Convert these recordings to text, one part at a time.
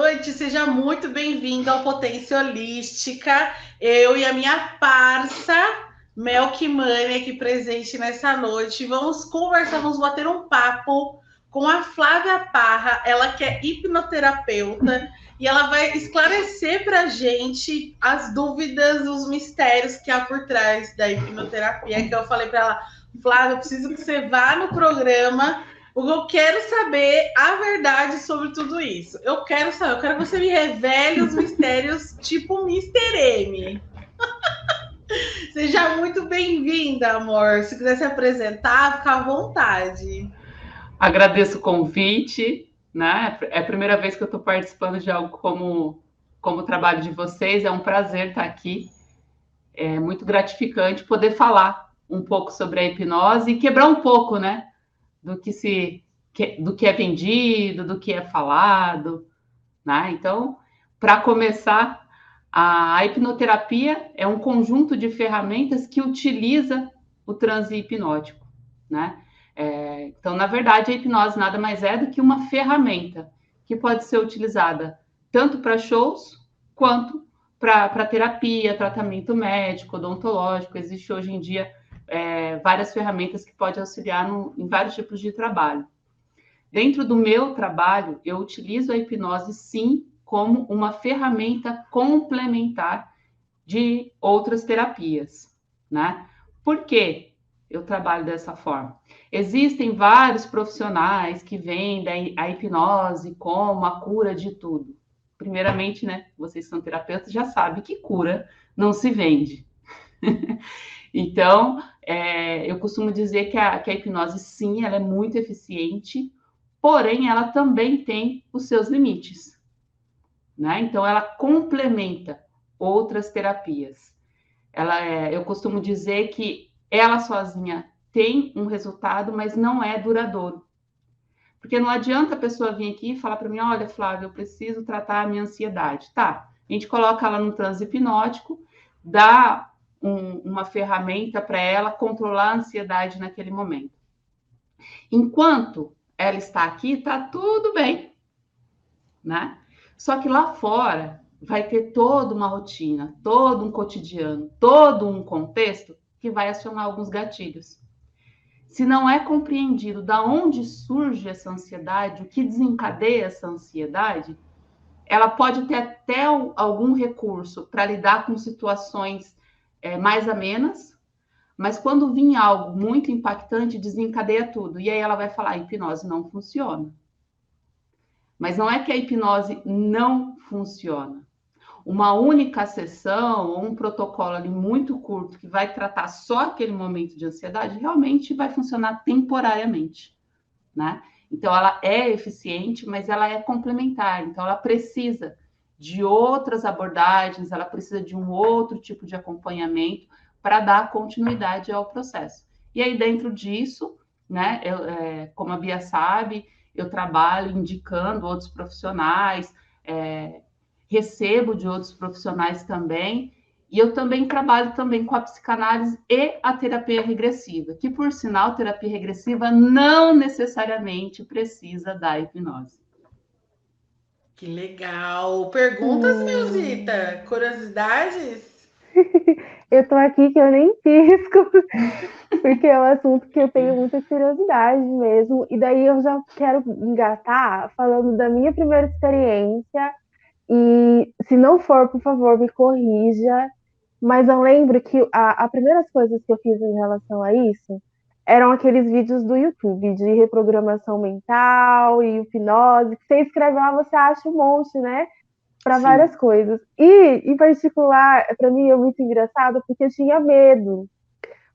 noite, seja muito bem-vindo ao Potência Holística. Eu e a minha parça, Melquimane, aqui presente nessa noite. Vamos conversar, vamos bater um papo com a Flávia Parra, ela que é hipnoterapeuta, e ela vai esclarecer para a gente as dúvidas, os mistérios que há por trás da hipnoterapia, que eu falei para ela, Flávia, eu preciso que você vá no programa, porque eu quero saber a verdade sobre tudo isso. Eu quero saber, eu quero que você me revele os mistérios tipo Mr. M. Seja muito bem-vinda, amor. Se quiser se apresentar, fica à vontade. Agradeço o convite, né? É a primeira vez que eu estou participando de algo como o trabalho de vocês. É um prazer estar aqui. É muito gratificante poder falar um pouco sobre a hipnose e quebrar um pouco, né? Do que é vendido, do que é falado, né? Então, para começar, a hipnoterapia é um conjunto de ferramentas que utiliza o transe hipnótico, né? Então, na verdade, a hipnose nada mais é do que uma ferramenta que pode ser utilizada tanto para shows quanto para terapia, tratamento médico, odontológico. Existe hoje em dia várias ferramentas que podem auxiliar em vários tipos de trabalho. Dentro do meu trabalho, eu utilizo a hipnose, sim, como uma ferramenta complementar de outras terapias, né? Por quê? Eu trabalho dessa forma. Existem vários profissionais que vendem a hipnose como a cura de tudo. Primeiramente, né, vocês são terapeutas, já sabem que cura não se vende. Então, eu costumo dizer que a hipnose, sim, ela é muito eficiente, porém, ela também tem os seus limites, né? Então, ela complementa outras terapias. Eu costumo dizer que ela sozinha tem um resultado, mas não é duradouro. Porque não adianta a pessoa vir aqui e falar para mim, olha, Flávia, eu preciso tratar a minha ansiedade. Tá, a gente coloca ela no transe hipnótico, dá uma ferramenta para ela controlar a ansiedade naquele momento. Enquanto ela está aqui, está tudo bem, né? Só que lá fora vai ter toda uma rotina, todo um cotidiano, todo um contexto que vai acionar alguns gatilhos. Se não é compreendido da onde surge essa ansiedade, o que desencadeia essa ansiedade, ela pode ter até algum recurso para lidar com situações mais amenas, mas quando vir algo muito impactante, desencadeia tudo. E aí ela vai falar, a hipnose não funciona. Mas não é que a hipnose não funciona. Uma única sessão ou um protocolo ali muito curto que vai tratar só aquele momento de ansiedade realmente vai funcionar temporariamente, né? Então ela é eficiente, mas ela é complementar. Então ela precisa de outras abordagens, ela precisa de um outro tipo de acompanhamento para dar continuidade ao processo. E aí dentro disso, né? Como a Bia sabe, eu trabalho indicando outros profissionais, recebo de outros profissionais também, e eu também trabalho também com a psicanálise e a terapia regressiva, que, por sinal, terapia regressiva não necessariamente precisa da hipnose. Que legal. Perguntas, Milzita? Curiosidades? Eu tô aqui que eu nem pisco, porque é um assunto que eu tenho muita curiosidade mesmo. E daí eu já quero engatar falando da minha primeira experiência. E se não for, por favor, me corrija. Mas eu lembro que as primeiras coisas que eu fiz em relação a isso eram aqueles vídeos do YouTube de reprogramação mental e hipnose, que você escreve lá, você acha um monte, né? Para Sim. várias coisas. E, em particular, para mim é muito engraçado porque eu tinha medo.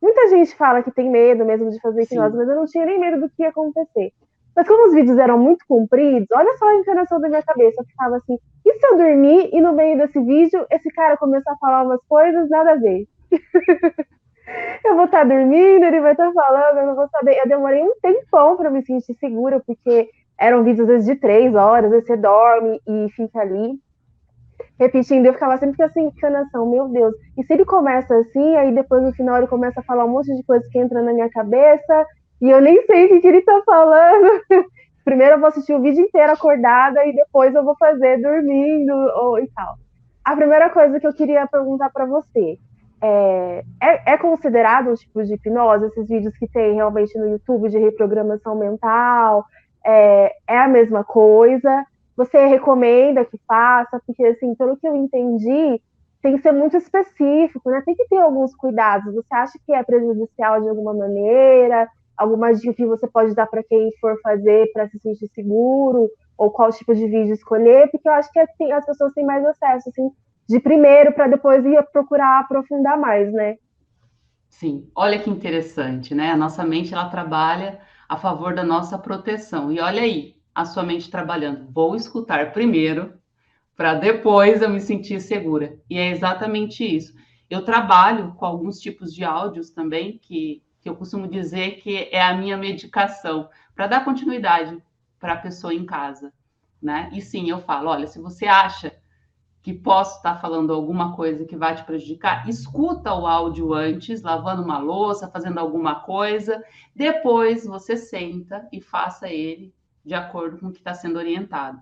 Muita gente fala que tem medo mesmo de fazer hipnose, Sim. mas eu não tinha nem medo do que ia acontecer. Mas como os vídeos eram muito compridos, olha só a encarnação da minha cabeça. Eu ficava assim, e se eu dormir e no meio desse vídeo esse cara começar a falar umas coisas nada a ver? Eu vou estar dormindo, ele vai estar falando, eu não vou saber. Eu demorei um tempão para me sentir segura, porque eram vídeos às vezes de 3 horas, aí você dorme e fica ali repetindo, eu ficava sempre com essa encenação, meu Deus. E se ele começa assim, aí depois no final ele começa a falar um monte de coisa que entra na minha cabeça, e eu nem sei o que ele tá falando. primeiro eu vou assistir o vídeo inteiro acordada e depois eu vou fazer dormindo e tal. A primeira coisa que eu queria perguntar para você é considerado um tipo de hipnose, esses vídeos que tem realmente no YouTube de reprogramação mental? É a mesma coisa? Você recomenda que faça? Porque, assim, pelo que eu entendi, tem que ser muito específico, né? Tem que ter alguns cuidados. Você acha que é prejudicial de alguma maneira? Alguma dica que você pode dar para quem for fazer para se sentir seguro? Ou qual tipo de vídeo escolher? Porque eu acho que as pessoas têm mais acesso, assim, de primeiro para depois ir procurar aprofundar mais, né? Sim, olha que interessante, né? A nossa mente, ela trabalha a favor da nossa proteção. E olha aí, a sua mente trabalhando. Vou escutar primeiro, para depois eu me sentir segura. E é exatamente isso. Eu trabalho com alguns tipos de áudios também, que eu costumo dizer que é a minha medicação, para dar continuidade para a pessoa em casa, né? E sim, eu falo, olha, se você acha que posso estar falando alguma coisa que vai te prejudicar, escuta o áudio antes, lavando uma louça, fazendo alguma coisa, depois você senta e faça ele de acordo com o que está sendo orientado.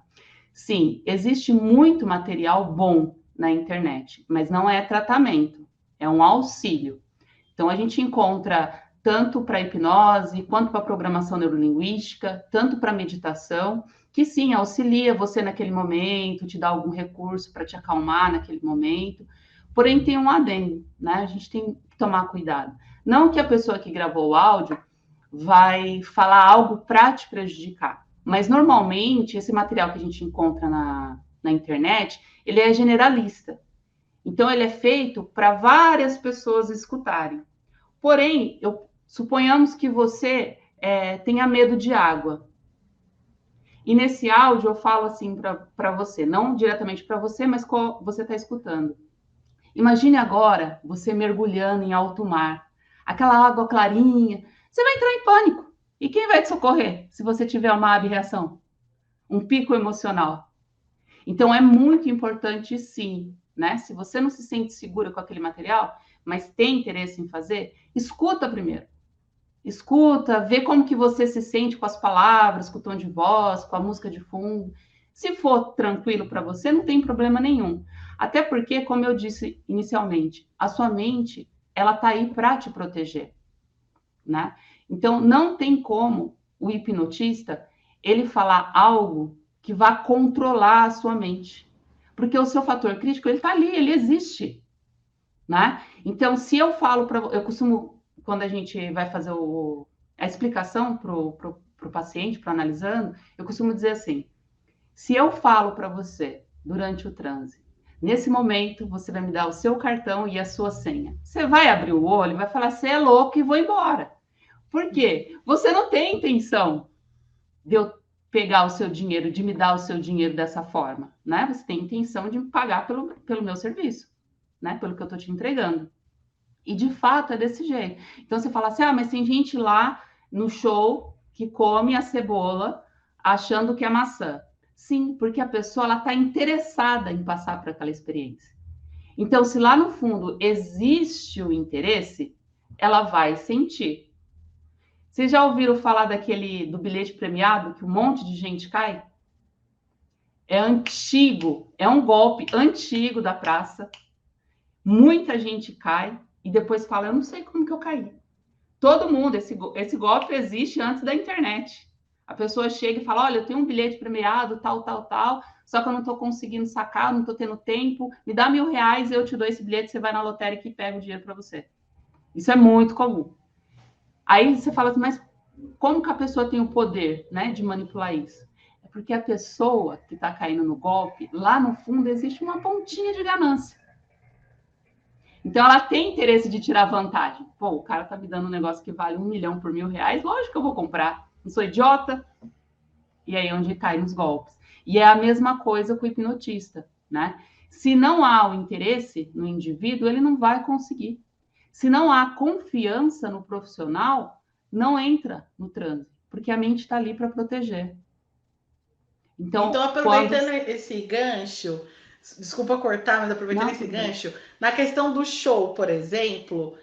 Sim, existe muito material bom na internet, mas não é tratamento, é um auxílio. Então, a gente encontra tanto para hipnose, quanto para programação neurolinguística, tanto para meditação, que sim, auxilia você naquele momento, te dá algum recurso para te acalmar naquele momento. Porém, tem um adendo, né? A gente tem que tomar cuidado. Não que a pessoa que gravou o áudio vai falar algo para te prejudicar, mas normalmente esse material que a gente encontra na internet, ele é generalista. Então, ele é feito para várias pessoas escutarem. Porém, suponhamos que você tenha medo de água. E nesse áudio eu falo assim para você, não diretamente para você, mas você está escutando. Imagine agora você mergulhando em alto mar, aquela água clarinha. Você vai entrar em pânico. E quem vai te socorrer se você tiver uma abreação? Um pico emocional. Então é muito importante, sim, né? Se você não se sente segura com aquele material, mas tem interesse em fazer, escuta primeiro. Escuta, vê como que você se sente com as palavras, com o tom de voz, com a música de fundo. Se for tranquilo para você, não tem problema nenhum. Até porque, como eu disse inicialmente, a sua mente, ela tá aí para te proteger, né? Então, não tem como o hipnotista, ele falar algo que vá controlar a sua mente. Porque o seu fator crítico, ele tá ali, ele existe, né? Então, se eu falo para... Eu costumo, quando a gente vai fazer a explicação para o paciente, para o analisando, eu costumo dizer assim, se eu falo para você, durante o transe, nesse momento, você vai me dar o seu cartão e a sua senha. Você vai abrir o olho e vai falar, você é louco e vou embora. Por quê? Você não tem intenção de eu pegar o seu dinheiro, de me dar o seu dinheiro dessa forma, né? Você tem intenção de me pagar pelo meu serviço, né? Pelo que eu estou te entregando. E, de fato, é desse jeito. Então, você fala assim, mas tem gente lá no show que come a cebola achando que é maçã. Sim, porque a pessoa está interessada em passar por aquela experiência. Então, se lá no fundo existe o interesse, ela vai sentir. Vocês já ouviram falar do bilhete premiado, que um monte de gente cai? É antigo, é um golpe antigo da praça. Muita gente cai e depois fala, eu não sei como que eu caí. Todo mundo, esse golpe existe antes da internet. A pessoa chega e fala, olha, eu tenho um bilhete premiado, tal, só que eu não estou conseguindo sacar, não estou tendo tempo, me dá R$1.000, eu te dou esse bilhete, você vai na lotérica e pega o dinheiro para você. Isso é muito comum. Aí você fala assim, mas como que a pessoa tem o poder, né, de manipular isso? É porque a pessoa que está caindo no golpe, lá no fundo existe uma pontinha de ganância. Então, ela tem interesse de tirar vantagem. Pô, o cara tá me dando um negócio que vale 1 milhão por R$1.000, lógico que eu vou comprar. Não sou idiota. E aí é onde cai nos golpes. E é a mesma coisa com o hipnotista, né? Se não há o interesse no indivíduo, ele não vai conseguir. Se não há confiança no profissional, não entra no transe, porque a mente está ali para proteger. Então aproveitando esse gancho, desculpa cortar, mas aproveitando esse gancho, na questão do show, por exemplo,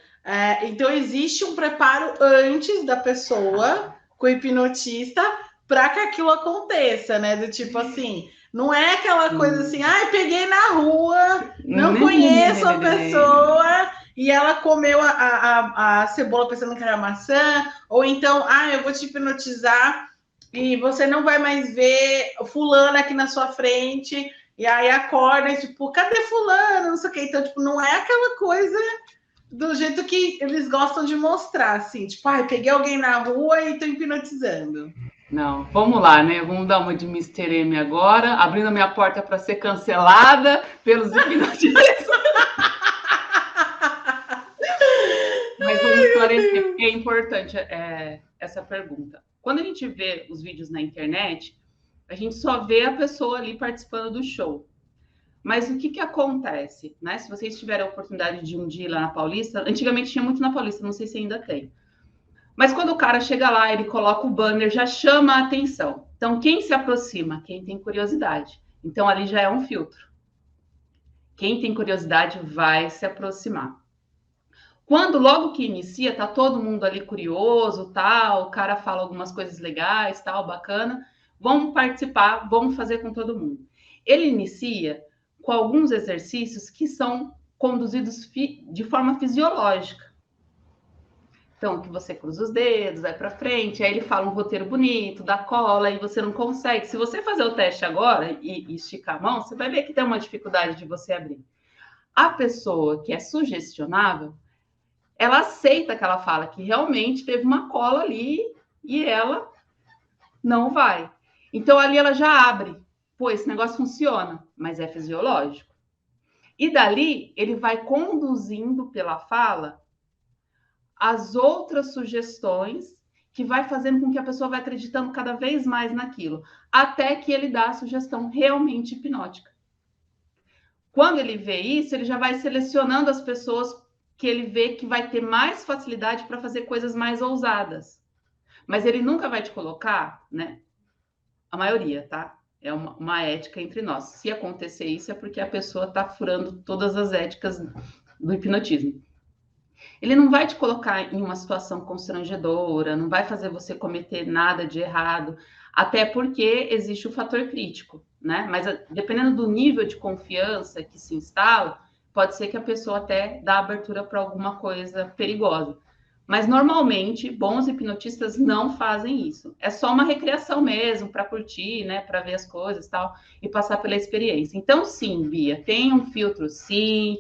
então existe um preparo antes da pessoa com o hipnotista para que aquilo aconteça, né? Do tipo assim, não é aquela coisa assim, ai, peguei na rua, não conheço a pessoa e ela comeu a cebola pensando que era maçã, ou então, ah, eu vou te hipnotizar e você não vai mais ver fulano aqui na sua frente, e aí acorda e tipo, cadê fulano? Não sei o que. Então, tipo, não é aquela coisa do jeito que eles gostam de mostrar, assim, tipo, ai, peguei alguém na rua e tô hipnotizando. Não, vamos lá, né? Vamos dar uma de Mr. M agora, abrindo a minha porta para ser cancelada pelos hipnotistas. Mas vamos esclarecer, porque é importante essa pergunta. Quando a gente vê os vídeos na internet, a gente só vê a pessoa ali participando do show. Mas o que acontece, né? Se vocês tiverem a oportunidade de um dia ir lá na Paulista, antigamente tinha muito na Paulista, não sei se ainda tem. Mas quando o cara chega lá, ele coloca o banner, já chama a atenção. Então, quem se aproxima? Quem tem curiosidade. Então, ali já é um filtro. Quem tem curiosidade vai se aproximar. Quando logo que inicia, tá todo mundo ali curioso, tal, o cara fala algumas coisas legais, tal, bacana, vamos participar, vamos fazer com todo mundo. Ele inicia com alguns exercícios que são conduzidos de forma fisiológica. Então, que você cruza os dedos, vai para frente, aí ele fala um roteiro bonito, dá cola, e você não consegue. Se você fazer o teste agora e esticar a mão, você vai ver que tem uma dificuldade de você abrir. A pessoa que é sugestionável, ela aceita que ela fala que realmente teve uma cola ali e ela não vai. Então, ali ela já abre. Pô, esse negócio funciona, mas é fisiológico. E dali, ele vai conduzindo pela fala as outras sugestões que vai fazendo com que a pessoa vá acreditando cada vez mais naquilo, até que ele dá a sugestão realmente hipnótica. Quando ele vê isso, ele já vai selecionando as pessoas que ele vê que vai ter mais facilidade para fazer coisas mais ousadas. Mas ele nunca vai te colocar, né? A maioria, tá? É uma ética entre nós. Se acontecer isso, é porque a pessoa está furando todas as éticas do hipnotismo. Ele não vai te colocar em uma situação constrangedora, não vai fazer você cometer nada de errado, até porque existe o fator crítico, né? Mas dependendo do nível de confiança que se instala, pode ser que a pessoa até dá abertura para alguma coisa perigosa. Mas normalmente, bons hipnotistas não fazem isso. É só uma recreação mesmo, para curtir, né? Para ver as coisas e tal, e passar pela experiência. Então, sim, Bia, tem um filtro, sim.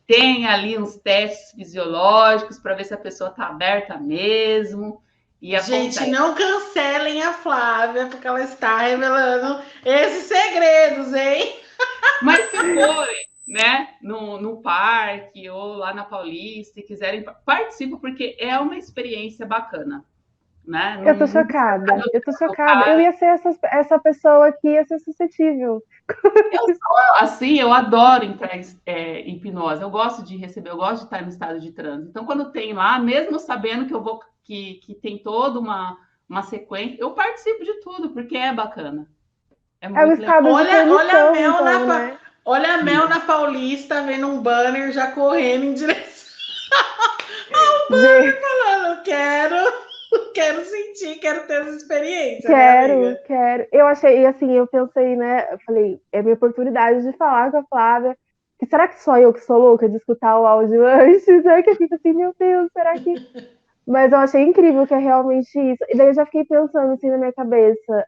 Tem ali uns testes fisiológicos para ver se a pessoa está aberta mesmo. E gente, não cancelem a Flávia, porque ela está revelando esses segredos, hein? Mas se forem, né, no parque ou lá na Paulista, se quiserem, participem, porque é uma experiência bacana. Né? Eu tô chocada. Eu ia ser essa pessoa que ia ser suscetível. Eu adoro entrar em hipnose. Eu gosto de receber, eu gosto de estar no estado de transe. Então, quando tem lá, mesmo sabendo que eu vou, que tem toda uma sequência, eu participo de tudo, porque é bacana. É muito legal. Olha a Mel na Paulista, vendo um banner já correndo em direção ao banner, falando, quero sentir, quero ter essa experiência. Quero. Eu achei, assim, eu pensei, né? Eu falei, é minha oportunidade de falar com a Flávia. Que será que só eu que sou louca de escutar o áudio antes? É que eu fico assim, meu Deus, será que. Mas eu achei incrível que é realmente isso. E daí eu já fiquei pensando assim na minha cabeça.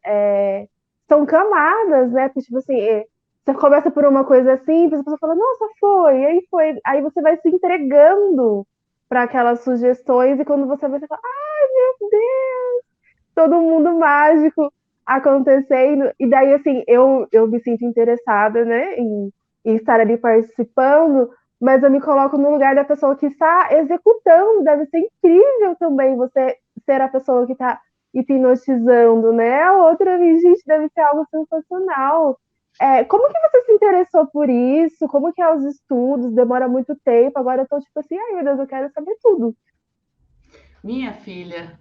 São camadas, né? Porque, tipo assim, você começa por uma coisa simples, a pessoa fala, nossa, foi, aí foi. Aí você vai se entregando para aquelas sugestões, e quando você vai, você fala, ai, meu Deus, todo mundo mágico acontecendo. E daí, assim, eu me sinto interessada, né, em estar ali participando, mas eu me coloco no lugar da pessoa que está executando. Deve ser incrível também você ser a pessoa que está hipnotizando, né? A outra, gente, deve ser algo sensacional. Como que você se interessou por isso? Como que é os estudos? Demora muito tempo. Agora eu tô tipo assim, ai meu Deus, eu quero saber tudo. Minha filha,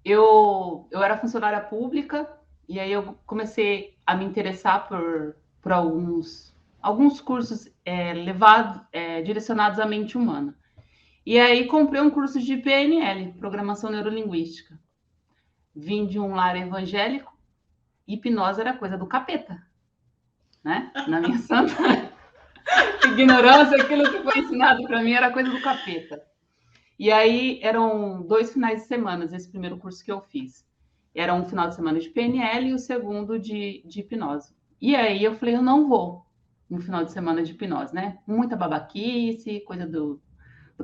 eu era funcionária pública e aí eu comecei a me interessar por alguns cursos direcionados à mente humana. E aí comprei um curso de PNL, Programação Neurolinguística. vim de um lar evangélico, hipnose era coisa do capeta, né? Na minha santa ignorância, aquilo que foi ensinado para mim era coisa do capeta. E aí eram 2 finais de semana, esse primeiro curso que eu fiz. Era um final de semana de PNL e o segundo de hipnose. E aí eu falei, eu não vou no final de semana de hipnose, né? Muita babaquice, coisa do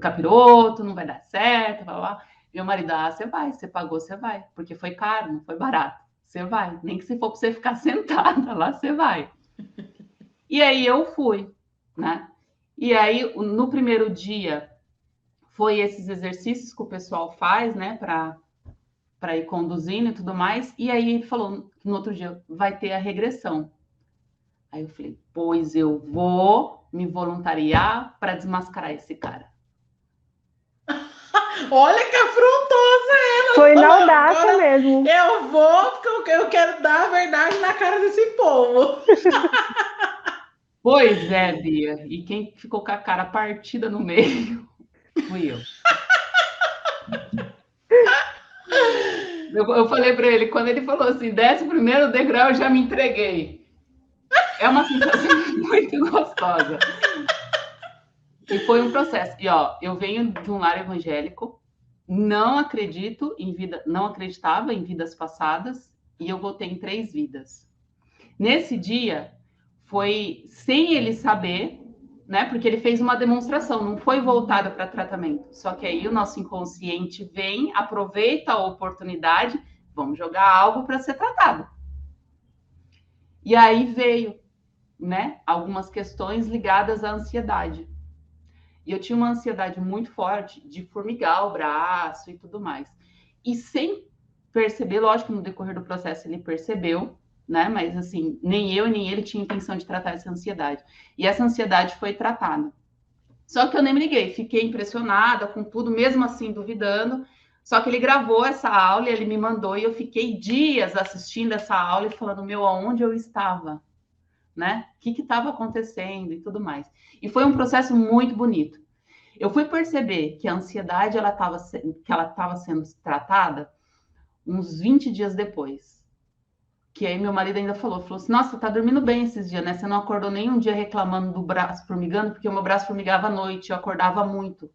capiroto, não vai dar certo, blá, blá. Meu marido, você vai, você pagou, você vai. Porque foi caro, não foi barato. Você vai. Nem que se for para você ficar sentada lá, você vai. E aí eu fui, né? E aí, no primeiro dia, foi esses exercícios que o pessoal faz, né? Para ir conduzindo e tudo mais. E aí ele falou, no outro dia, vai ter a regressão. Aí eu falei, pois eu vou me voluntariar para desmascarar esse cara. Olha que afrontosa ela. Foi na audácia mesmo. Eu vou porque eu quero dar a verdade na cara desse povo. Pois é, Bia. E quem ficou com a cara partida no meio fui eu. Eu falei para ele, quando ele falou assim, desce o primeiro degrau, eu já me entreguei. É uma sensação muito gostosa. E foi um processo. E ó, eu venho de um lar evangélico, não acreditava em vidas passadas, e eu voltei em 3 vidas. Nesse dia, foi sem ele saber, né? Porque ele fez uma demonstração, não foi voltada para tratamento. Só que aí o nosso inconsciente vem, aproveita a oportunidade, vamos jogar algo para ser tratado. E aí veio, né? Algumas questões ligadas à ansiedade. E eu tinha uma ansiedade muito forte de formigar o braço e tudo mais. E sem perceber, lógico que no decorrer do processo ele percebeu, né? Mas assim, nem eu nem ele tinha intenção de tratar essa ansiedade. E essa ansiedade foi tratada. Só que eu nem me liguei, fiquei impressionada com tudo, mesmo assim duvidando. Só que ele gravou essa aula e ele me mandou, e eu fiquei dias assistindo essa aula e falando, aonde eu estava, né? O que estava acontecendo e tudo mais. E foi um processo muito bonito. Eu fui perceber que a ansiedade ela estava sendo tratada uns 20 dias depois. Que aí meu marido ainda falou assim, nossa, você tá dormindo bem esses dias, né? Você não acordou nem um dia reclamando do braço formigando, porque o meu braço formigava à noite, eu acordava muito.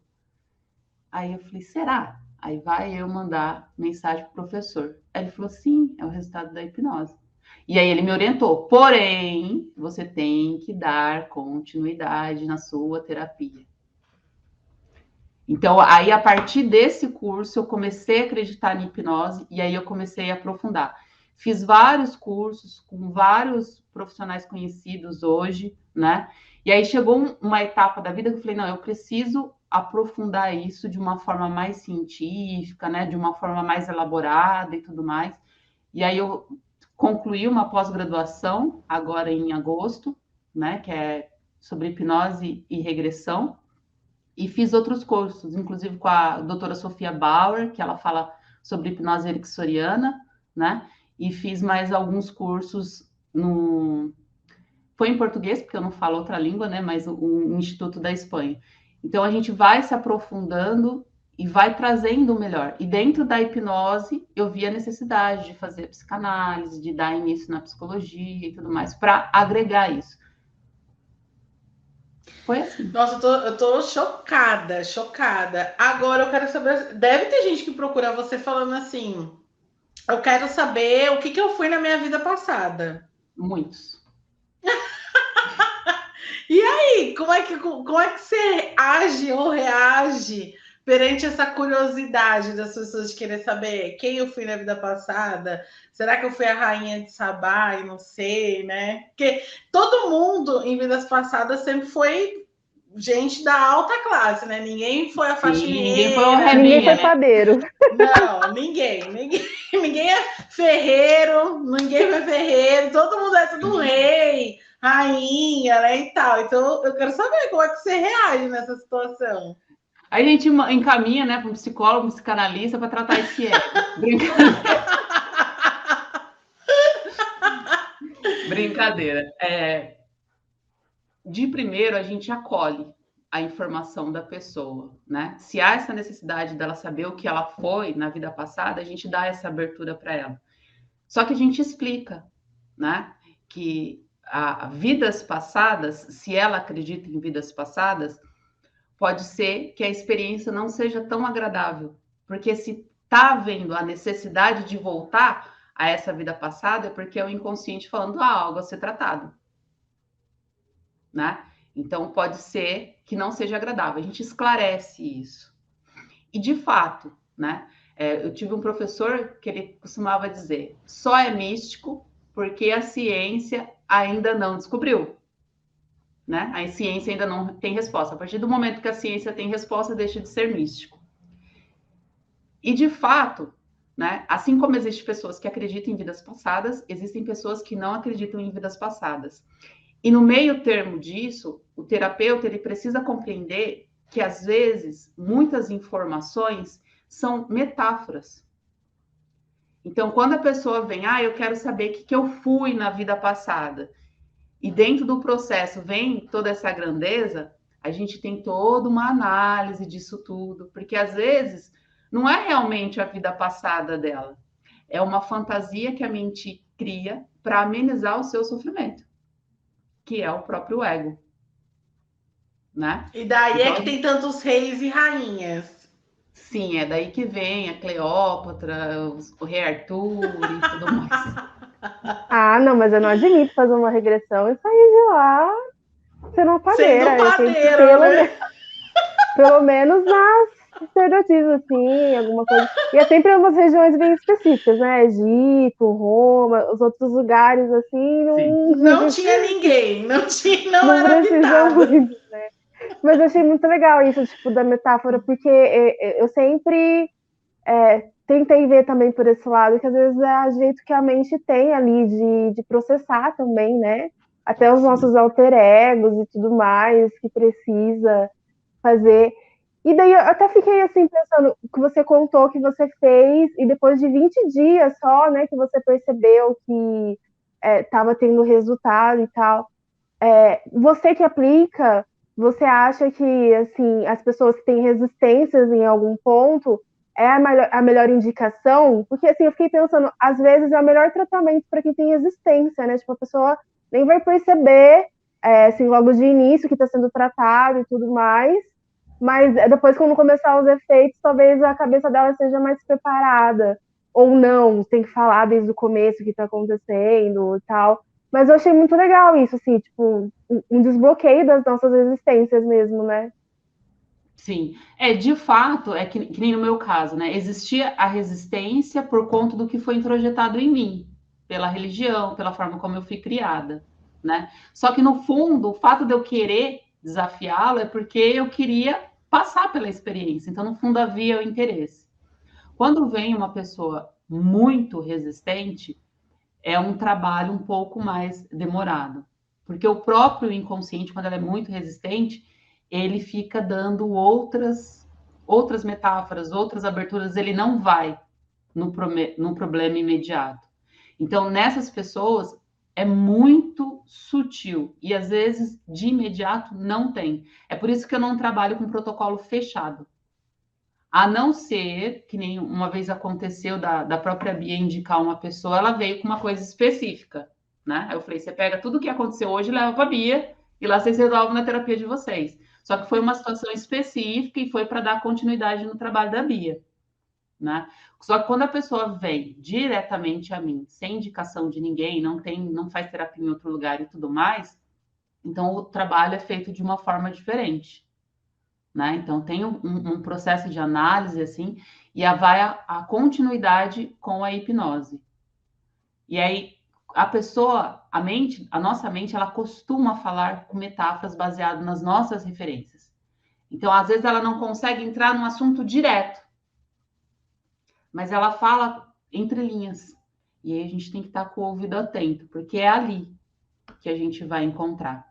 Aí eu falei, será? Aí vai eu mandar mensagem pro professor. Aí ele falou, sim, é o resultado da hipnose. E aí ele me orientou, porém, você tem que dar continuidade na sua terapia. Então, aí a partir desse curso, eu comecei a acreditar na hipnose e aí eu comecei a aprofundar. Fiz vários cursos com vários profissionais conhecidos hoje, né? E aí chegou uma etapa da vida que eu falei, não, eu preciso aprofundar isso de uma forma mais científica, né? De uma forma mais elaborada e tudo mais. E aí eu concluí uma pós-graduação, agora em agosto, né? Que é sobre hipnose e regressão. E fiz outros cursos, inclusive com a doutora Sofia Bauer, que ela fala sobre hipnose ericksoniana, né? E fiz mais alguns cursos foi em português, porque eu não falo outra língua, né? Mas o Instituto da Espanha. Então, a gente vai se aprofundando e vai trazendo o melhor. E dentro da hipnose, eu vi a necessidade de fazer psicanálise, de dar início na psicologia e tudo mais, para agregar isso. Foi assim. Nossa, eu tô chocada. Agora eu quero saber, deve ter gente que procura você falando assim, eu quero saber o que eu fui na minha vida passada. Muitos. E aí, como é que você age ou reage perante essa curiosidade das pessoas de querer saber quem eu fui na vida passada? Será que eu fui a rainha de Sabá e não sei, né? Porque todo mundo em vidas passadas sempre foi gente da alta classe, né? Ninguém foi a faxineira. Ninguém foi o Rebinha, ninguém foi padeiro. Não, ninguém é ferreiro, todo mundo é tudo rei, rainha, né, e tal. Então, eu quero saber como é que você reage nessa situação. Aí a gente encaminha, né, para um psicólogo, um psicanalista para tratar esse ego. Brincadeira. Brincadeira. De primeiro, a gente acolhe, a informação da pessoa, né? Se há essa necessidade dela saber o que ela foi na vida passada, a gente dá essa abertura para ela. Só que a gente explica, né? Que vidas passadas, se ela acredita em vidas passadas, pode ser que a experiência não seja tão agradável, porque se está havendo a necessidade de voltar a essa vida passada, é porque é o inconsciente falando algo a ser tratado, né? Então, pode ser que não seja agradável. A gente esclarece isso. E, de fato, né? Eu tive um professor que ele costumava dizer, só é místico porque a ciência ainda não descobriu, né? A ciência ainda não tem resposta. A partir do momento que a ciência tem resposta, deixa de ser místico. E, de fato, né? Assim como existem pessoas que acreditam em vidas passadas, existem pessoas que não acreditam em vidas passadas. E no meio termo disso, o terapeuta ele precisa compreender que, às vezes, muitas informações são metáforas. Então, quando a pessoa vem, eu quero saber o que eu fui na vida passada, e dentro do processo vem toda essa grandeza, a gente tem toda uma análise disso tudo, porque, às vezes, não é realmente a vida passada dela, é uma fantasia que a mente cria para amenizar o seu sofrimento, que é o próprio ego, né? E daí então, é que tem tantos reis e rainhas. Sim, é daí que vem a Cleópatra, o rei Arthur e tudo mais. Não, mas eu não admito fazer uma regressão e sair de lá sendo uma padeira. Sendo Eu tenho que padeira, né? pelo menos nas sacerdotisas, assim, alguma coisa. E é sempre umas regiões bem específicas, né? Egito, Roma, os outros lugares, assim, não tinha ninguém, não não era precisa habitado. muito, né? Mas eu achei muito legal isso, tipo, da metáfora, porque eu sempre tentei ver também por esse lado, que às vezes é o jeito que a mente tem ali de processar também, né? Até os nossos alter egos e tudo mais, que precisa fazer. E daí eu até fiquei assim pensando, que você contou que você fez, e depois de 20 dias só, né, que você percebeu que estava tendo resultado e tal. Você que aplica, você acha que assim, as pessoas que têm resistências em algum ponto é a melhor indicação? Porque assim, eu fiquei pensando, às vezes é o melhor tratamento para quem tem resistência, né? Tipo, a pessoa nem vai perceber, assim, logo de início que está sendo tratado e tudo mais, mas depois, quando começar os efeitos, talvez a cabeça dela seja mais preparada. Ou não, tem que falar desde o começo o que está acontecendo e tal. Mas eu achei muito legal isso, assim, tipo, um desbloqueio das nossas existências mesmo, né? Sim, de fato, que nem no meu caso, né? Existia a resistência por conta do que foi introjetado em mim, pela religião, pela forma como eu fui criada, né? Só que no fundo, o fato de eu querer desafiá-lo é porque eu queria passar pela experiência. Então, no fundo, havia o interesse. Quando vem uma pessoa muito resistente, é um trabalho um pouco mais demorado, porque o próprio inconsciente, quando ela é muito resistente, ele fica dando outras metáforas, outras aberturas, ele não vai no problema imediato. Então, nessas pessoas, é muito sutil e, às vezes, de imediato, não tem. É por isso que eu não trabalho com protocolo fechado. A não ser, que nem uma vez aconteceu da própria Bia indicar uma pessoa, ela veio com uma coisa específica, né? Aí eu falei, você pega tudo o que aconteceu hoje e leva para a Bia, e lá vocês resolvem na terapia de vocês. Só que foi uma situação específica e foi para dar continuidade no trabalho da Bia, né? Só que quando a pessoa vem diretamente a mim, sem indicação de ninguém, não faz terapia em outro lugar e tudo mais, então o trabalho é feito de uma forma diferente. Né? Então, tem um processo de análise, assim, e vai a continuidade com a hipnose. E aí, a nossa mente, ela costuma falar com metáforas baseadas nas nossas referências. Então, às vezes, ela não consegue entrar num assunto direto, mas ela fala entre linhas. E aí, a gente tem que estar com o ouvido atento, porque é ali que a gente vai encontrar.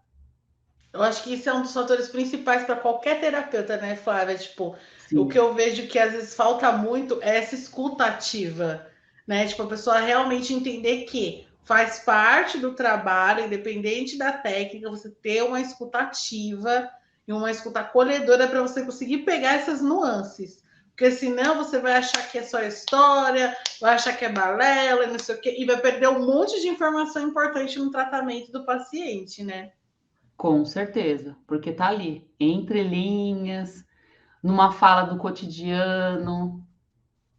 Eu acho que isso é um dos fatores principais para qualquer terapeuta, né, Flávia? Tipo, Sim. O que eu vejo que às vezes falta muito é essa escuta ativa, né? Tipo, a pessoa realmente entender que faz parte do trabalho, independente da técnica, você ter uma escuta ativa e uma escuta acolhedora para você conseguir pegar essas nuances. Porque senão você vai achar que é só história, vai achar que é balela, não sei o quê, e vai perder um monte de informação importante no tratamento do paciente, né? Com certeza, porque tá ali, entre linhas, numa fala do cotidiano,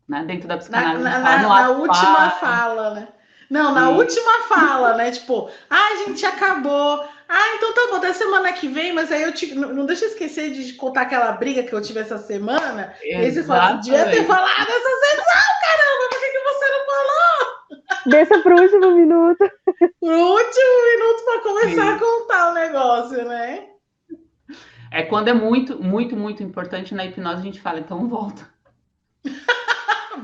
né? Dentro da psicanálise a gente fala no Na ato última falho. fala, né? Não, na E última fala, né? Tipo, a gente acabou. Ah, então tá bom, até semana que vem, mas aí não deixa eu esquecer de contar aquela briga que eu tive essa semana. E aí você fala assim, devia ter exatamente. falado essa sessão, caramba, por que você não falou? Deixa pro último minuto. No último minuto para começar Sim. a contar o negócio, né? É quando é muito, muito, muito importante na hipnose, a gente fala, então volta.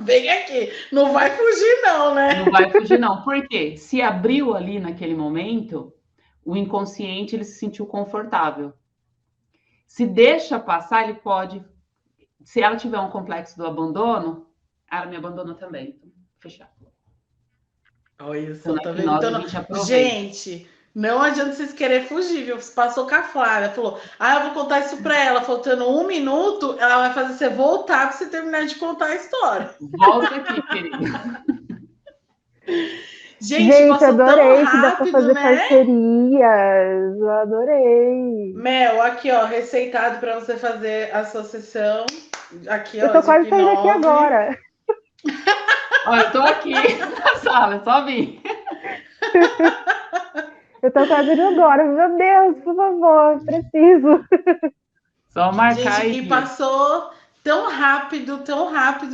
Vem aqui, não vai fugir, não, né? Não vai fugir, não. Por quê? Se abriu ali naquele momento, o inconsciente ele se sentiu confortável. Se deixa passar, ele pode. Se ela tiver um complexo do abandono, ela me abandonou também. Então, fechar. Olha Então, só, na tá vendo? hipnose, Então, a gente aproveita. gente, não adianta vocês querer fugir, viu? Você passou com a Flávia, falou, eu vou contar isso pra ela, faltando 1 minuto, ela vai fazer você voltar pra você terminar de contar a história. Volta aqui, querida. Gente, passou tão adorei que dá pra rápido, fazer né? parcerias. Eu adorei. Mel, aqui, ó, receitado pra você fazer a sua sessão. Aqui, Eu ó, tô de quase saindo aqui hipnose. agora. Olha, eu tô aqui na sala, é só vir. Eu tô quase indo agora. Meu Deus, por favor, preciso. Só marcar Gente, e e vir. passou tão rápido,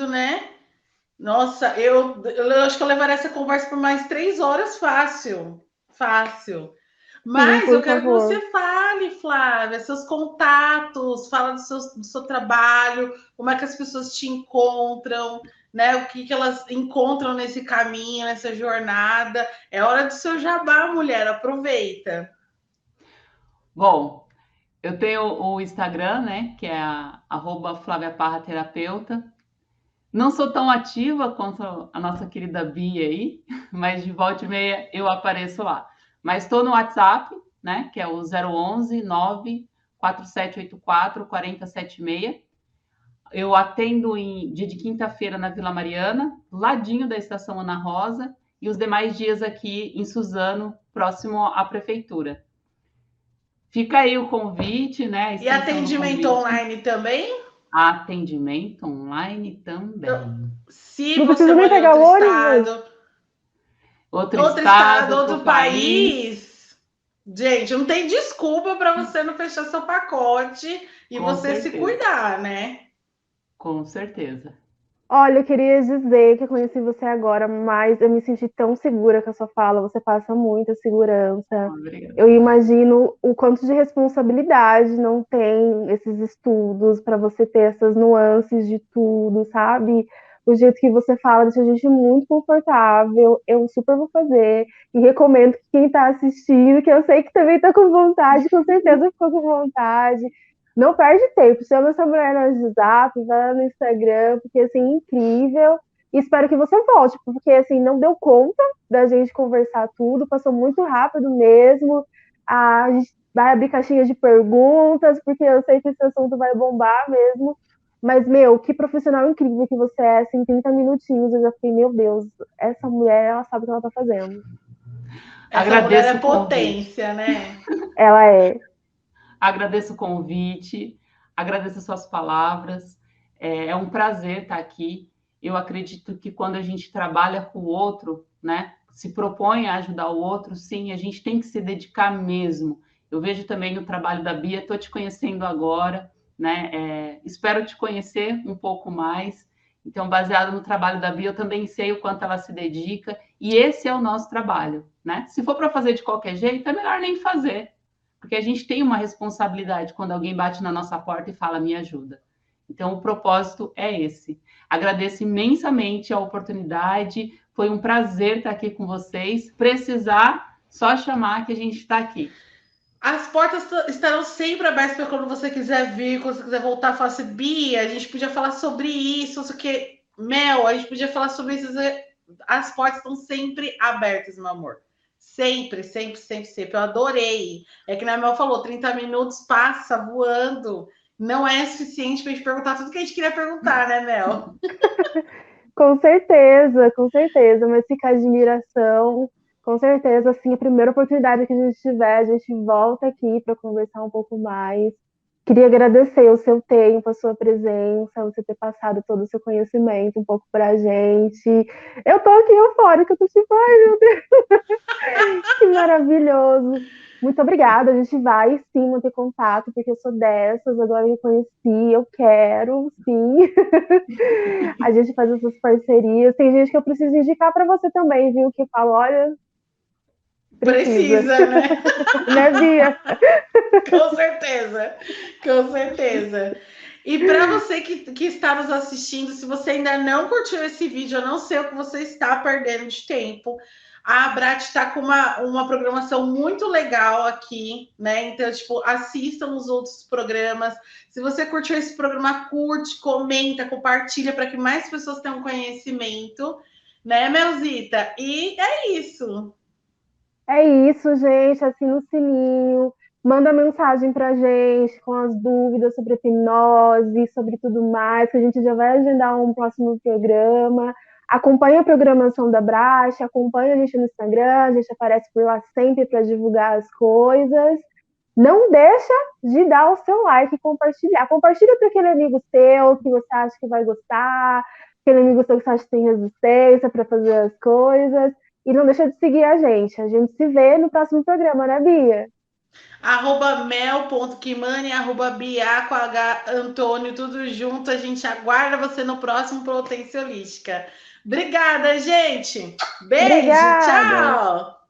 né? Nossa, eu acho que eu levaria essa conversa por mais 3 horas fácil. Fácil. Sim, Mas eu por quero que favor. você fale, Flávia, seus contatos, fala do seu trabalho, como é que as pessoas te encontram, né? O que elas encontram nesse caminho, nessa jornada. É hora do seu jabá, mulher, aproveita. Bom, eu tenho o Instagram, né? Que é @FláviaParraTerapeuta. Não sou tão ativa quanto a nossa querida Bia aí, mas de volta e meia eu apareço lá. Mas estou no WhatsApp, né? Que é o 011 94784 4076. Eu atendo em dia de quinta-feira na Vila Mariana, ladinho da Estação Ana Rosa, e os demais dias aqui em Suzano, próximo à prefeitura. Fica aí o convite, né? A E extensão do atendimento convite. online também? Atendimento online também. Se Não você precisa nem mora em pegar outro o ônibus. estado, Outro estado, outro outro país, país. Gente, não tem desculpa para você não fechar seu pacote e com você se certeza. cuidar, né? Com certeza. Olha, eu queria dizer que eu conheci você agora, mas eu me senti tão segura com a sua fala. Você passa muita segurança. Obrigada. Eu imagino o quanto de responsabilidade não tem esses estudos para você ter essas nuances de tudo, sabe? O jeito que você fala deixa a gente muito confortável. Eu super vou fazer e recomendo que quem está assistindo, que eu sei que também está com vontade, com certeza ficou com vontade. Não perde tempo, chama essa mulher no WhatsApp, vai no Instagram, porque assim, incrível. E espero que você volte, porque assim, não deu conta da gente conversar tudo, passou muito rápido mesmo. A gente vai abrir caixinha de perguntas, porque eu sei que esse assunto vai bombar mesmo. Mas, meu, que profissional incrível que você é, assim, 30 minutinhos, eu já fiquei, meu Deus, essa mulher, ela sabe o que ela tá fazendo. Essa mulher é Agradeço o convite. potência, né? Ela é. Agradeço o convite, agradeço as suas palavras. É um prazer estar aqui. Eu acredito que quando a gente trabalha com o outro, né, se propõe a ajudar o outro, sim, a gente tem que se dedicar mesmo. Eu vejo também o trabalho da Bia, estou te conhecendo agora, né? Espero te conhecer um pouco mais. Então, baseado no trabalho da Bia, eu também sei o quanto ela se dedica, e esse é o nosso trabalho, né? Se for para fazer de qualquer jeito, é melhor nem fazer, porque a gente tem uma responsabilidade quando alguém bate na nossa porta e fala, me ajuda. Então, o propósito é esse. Agradeço imensamente a oportunidade, foi um prazer estar aqui com vocês. Precisar, só chamar que a gente está aqui. As portas estarão sempre abertas para quando você quiser vir, quando você quiser voltar, falar assim, Bia, a gente podia falar sobre isso, que Mel, a gente podia falar sobre isso. As portas estão sempre abertas, meu amor. Sempre, sempre, sempre, sempre. Eu adorei. É que a Mel falou, 30 minutos passa voando. Não é suficiente para a gente perguntar tudo que a gente queria perguntar, né, Mel? Com certeza, mas fica a admiração. Com certeza, assim, a primeira oportunidade que a gente tiver, a gente volta aqui para conversar um pouco mais. Queria agradecer o seu tempo, a sua presença, você ter passado todo o seu conhecimento um pouco para a gente. Eu tô aqui eufórica, eu tô tipo, ai meu Deus, que maravilhoso. Muito obrigada, a gente vai sim manter contato, porque eu sou dessas, agora eu conheci, eu quero, sim. A gente faz essas parcerias. Tem gente que eu preciso indicar para você também, viu? Que fala, olha, Precisa, né? Né, Bia? Com certeza, com certeza. E para você que está nos assistindo, se você ainda não curtiu esse vídeo, eu não sei o que você está perdendo de tempo. A Brat está com uma programação muito legal aqui, né? Então, tipo, assistam os outros programas. Se você curtiu esse programa, curte, comenta, compartilha para que mais pessoas tenham conhecimento, né, Melzita? E é isso. É isso, gente. Assina o sininho, manda mensagem pra gente com as dúvidas sobre hipnose, sobre tudo mais, que a gente já vai agendar um próximo programa. Acompanha a programação da Brache, acompanha a gente no Instagram, a gente aparece por lá sempre para divulgar as coisas. Não deixa de dar o seu like e compartilhar. Compartilha para aquele amigo seu que você acha que vai gostar, aquele amigo seu que você acha que tem resistência para fazer as coisas. E não deixa de seguir a gente. A gente se vê no próximo programa, né, Bia? @mel.kimani, @bia com H Antônio, tudo junto. A gente aguarda você no próximo Potência Holística. Obrigada, gente. Beijo, Obrigada! tchau.